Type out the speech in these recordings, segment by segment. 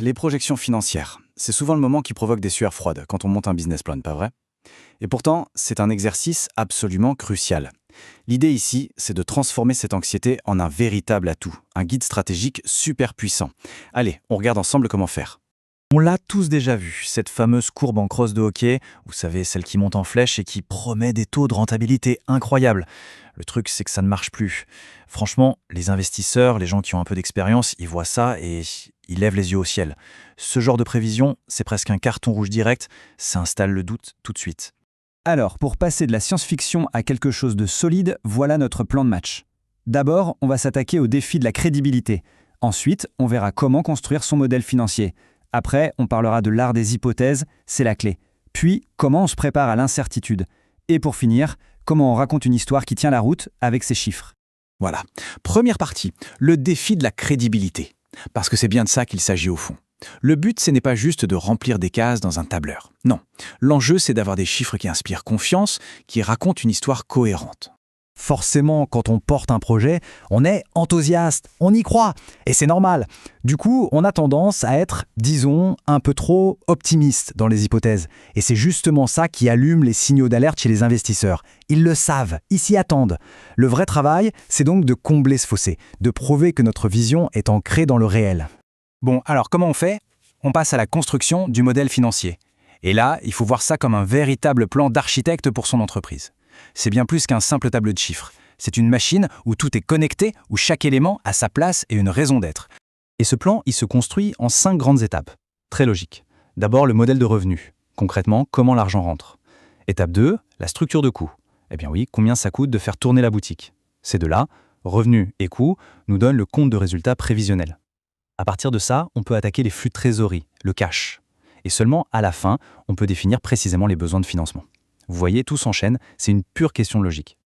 les projections financières. C'est souvent le moment qui provoque des sueurs froides quand on monte un business plan, pas vrai? Et pourtant, c'est un exercice absolument crucial. L'idée ici, c'est de transformer cette anxiété en un véritable atout, un guide stratégique super puissant. Allez, on regarde ensemble comment faire. On l'a tous déjà vu, cette fameuse courbe en crosse de hockey, vous savez, celle qui monte en flèche et qui promet des taux de rentabilité incroyables. Le truc, c'est que ça ne marche plus. Franchement, les investisseurs, les gens qui ont un peu d'expérience, ils voient ça et ils lèvent les yeux au ciel. Ce genre de prévision, c'est presque un carton rouge direct, ça installe le doute tout de suite. Alors, pour passer de la science-fiction à quelque chose de solide, voilà notre plan de match. D'abord, on va s'attaquer au défi de la crédibilité. Ensuite, on verra comment construire son modèle financier. Après, on parlera de l'art des hypothèses, c'est la clé. Puis, comment on se prépare à l'incertitude. Et pour finir, comment on raconte une histoire qui tient la route avec ses chiffres. Voilà. Première partie, le défi de la crédibilité. Parce que c'est bien de ça qu'il s'agit au fond. Le but, ce n'est pas juste de remplir des cases dans un tableur. Non. L'enjeu, c'est d'avoir des chiffres qui inspirent confiance, qui racontent une histoire cohérente. Forcément, quand on porte un projet, on est enthousiaste, on y croit, et c'est normal. Du coup, on a tendance à être, disons, un peu trop optimiste dans les hypothèses. Et c'est justement ça qui allume les signaux d'alerte chez les investisseurs. Ils le savent, ils s'y attendent. Le vrai travail, c'est donc de combler ce fossé, de prouver que notre vision est ancrée dans le réel. Bon, alors comment on fait? On passe à la construction du modèle financier. Et là, il faut voir ça comme un véritable plan d'architecte pour son entreprise. C'est bien plus qu'un simple tableau de chiffres. C'est une machine où tout est connecté, où chaque élément a sa place et une raison d'être. Et ce plan, il se construit en 5 grandes étapes. Très logique. D'abord, le modèle de revenu. Concrètement, comment l'argent rentre. Étape 2, la structure de coûts. Eh bien oui, combien ça coûte de faire tourner la boutique. Ces deux-là, revenus et coûts, nous donnent le compte de résultat prévisionnel. À partir de ça, on peut attaquer les flux de trésorerie, le cash. Et seulement à la fin, on peut définir précisément les besoins de financement. Vous voyez, tout s'enchaîne, c'est une pure question de logique.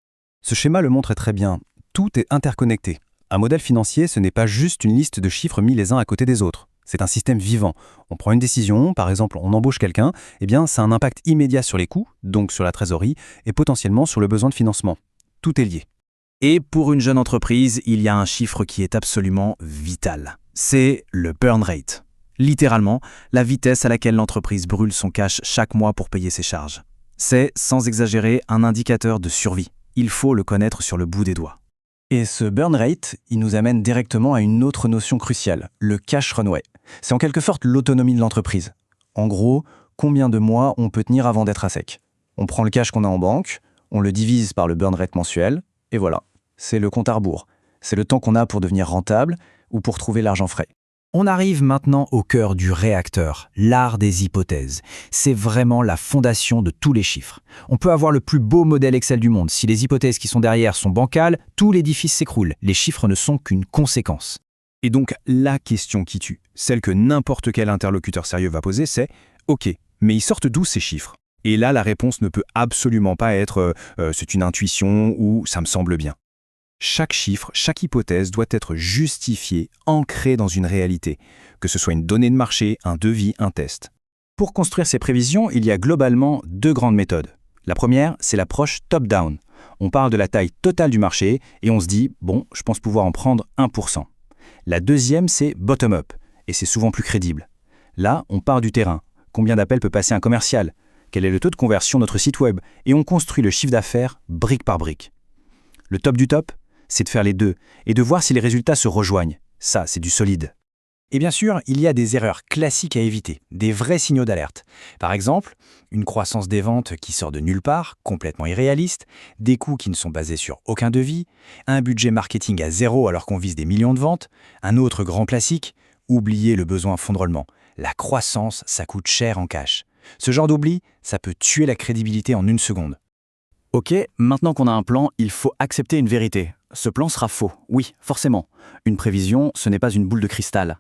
Ce schéma le montre très bien. Tout est interconnecté. Un modèle financier, ce n'est pas juste une liste de chiffres mis les uns à côté des autres. C'est un système vivant. On prend une décision, par exemple on embauche quelqu'un, eh bien ça a un impact immédiat sur les coûts, donc sur la trésorerie, et potentiellement sur le besoin de financement. Tout est lié. Et pour une jeune entreprise, il y a un chiffre qui est absolument vital. C'est le burn rate. Littéralement, la vitesse à laquelle l'entreprise brûle son cash chaque mois pour payer ses charges. C'est, sans exagérer, un indicateur de survie. Il faut le connaître sur le bout des doigts. Et ce burn rate, il nous amène directement à une autre notion cruciale, le cash runway. C'est en quelque sorte l'autonomie de l'entreprise. En gros, combien de mois on peut tenir avant d'être à sec? On prend le cash qu'on a en banque, on le divise par le burn rate mensuel, et voilà, c'est le compte à rebours. C'est le temps qu'on a pour devenir rentable ou pour trouver l'argent frais. On arrive maintenant au cœur du réacteur, l'art des hypothèses. C'est vraiment la fondation de tous les chiffres. On peut avoir le plus beau modèle Excel du monde. Si les hypothèses qui sont derrière sont bancales, tout l'édifice s'écroule. Les chiffres ne sont qu'une conséquence. Et donc, la question qui tue, celle que n'importe quel interlocuteur sérieux va poser, c'est « Ok, mais ils sortent d'où ces chiffres ?» Et là, la réponse ne peut absolument pas être « c'est une intuition » ou « ça me semble bien ». Chaque chiffre, chaque hypothèse doit être justifiée, ancrée dans une réalité, que ce soit une donnée de marché, un devis, un test. Pour construire ces prévisions, il y a globalement 2 grandes méthodes. La première, c'est l'approche top-down. On parle de la taille totale du marché et on se dit « bon, je pense pouvoir en prendre 1%. » La deuxième, c'est bottom-up, et c'est souvent plus crédible. Là, on part du terrain. Combien d'appels peut passer un commercial? Quel est le taux de conversion de notre site web? Et on construit le chiffre d'affaires brique par brique. Le top du top, c'est de faire les deux et de voir si les résultats se rejoignent. Ça, c'est du solide. Et bien sûr, il y a des erreurs classiques à éviter, des vrais signaux d'alerte. Par exemple, une croissance des ventes qui sort de nulle part, complètement irréaliste, des coûts qui ne sont basés sur aucun devis, un budget marketing à 0 alors qu'on vise des millions de ventes, un autre grand classique, oublier le besoin fonds de roulement. La croissance, ça coûte cher en cash. Ce genre d'oubli, ça peut tuer la crédibilité en 1 seconde. Ok, maintenant qu'on a un plan, il faut accepter une vérité. Ce plan sera faux, oui, forcément. Une prévision, ce n'est pas une boule de cristal.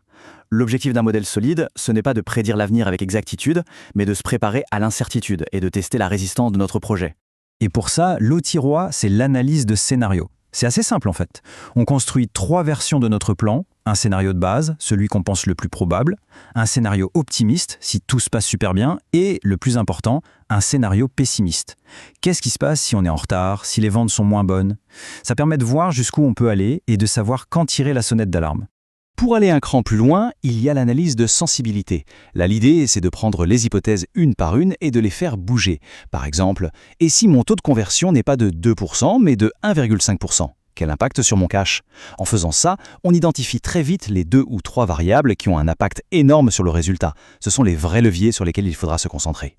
L'objectif d'un modèle solide, ce n'est pas de prédire l'avenir avec exactitude, mais de se préparer à l'incertitude et de tester la résistance de notre projet. Et pour ça, l'outil roi, c'est l'analyse de scénario. C'est assez simple en fait. On construit 3 versions de notre plan, un scénario de base, celui qu'on pense le plus probable, un scénario optimiste, si tout se passe super bien, et, le plus important, un scénario pessimiste. Qu'est-ce qui se passe si on est en retard, si les ventes sont moins bonnes? Ça permet de voir jusqu'où on peut aller et de savoir quand tirer la sonnette d'alarme. Pour aller un cran plus loin, il y a l'analyse de sensibilité. Là, l'idée, c'est de prendre les hypothèses une par une et de les faire bouger. Par exemple, et si mon taux de conversion n'est pas de 2%, mais de 1,5%? Quel impact sur mon cash? En faisant ça, on identifie très vite les 2 ou 3 variables qui ont un impact énorme sur le résultat. Ce sont les vrais leviers sur lesquels il faudra se concentrer.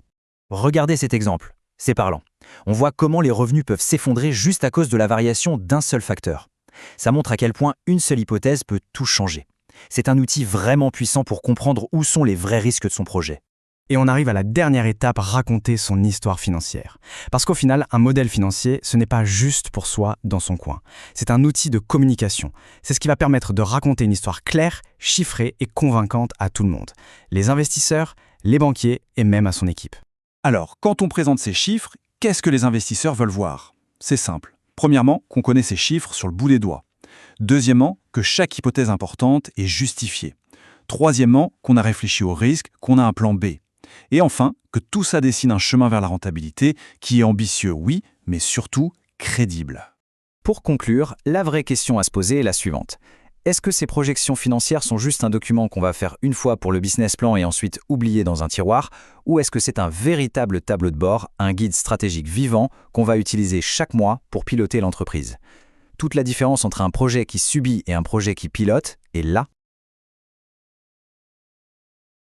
Regardez cet exemple. C'est parlant. On voit comment les revenus peuvent s'effondrer juste à cause de la variation d'un seul facteur. Ça montre à quel point une seule hypothèse peut tout changer. C'est un outil vraiment puissant pour comprendre où sont les vrais risques de son projet. Et on arrive à la dernière étape, raconter son histoire financière. Parce qu'au final, un modèle financier, ce n'est pas juste pour soi dans son coin. C'est un outil de communication. C'est ce qui va permettre de raconter une histoire claire, chiffrée et convaincante à tout le monde. Les investisseurs, les banquiers et même à son équipe. Alors, quand on présente ces chiffres, qu'est-ce que les investisseurs veulent voir? C'est simple. Premièrement, qu'on connaît ces chiffres sur le bout des doigts. Deuxièmement, que chaque hypothèse importante est justifiée. Troisièmement, qu'on a réfléchi au risque, qu'on a un plan B. Et enfin, que tout ça dessine un chemin vers la rentabilité qui est ambitieux, oui, mais surtout crédible. Pour conclure, la vraie question à se poser est la suivante. Est-ce que ces projections financières sont juste un document qu'on va faire une fois pour le business plan et ensuite oublier dans un tiroir, ou est-ce que c'est un véritable tableau de bord, un guide stratégique vivant qu'on va utiliser chaque mois pour piloter l'entreprise? Toute la différence entre un projet qui subit et un projet qui pilote est là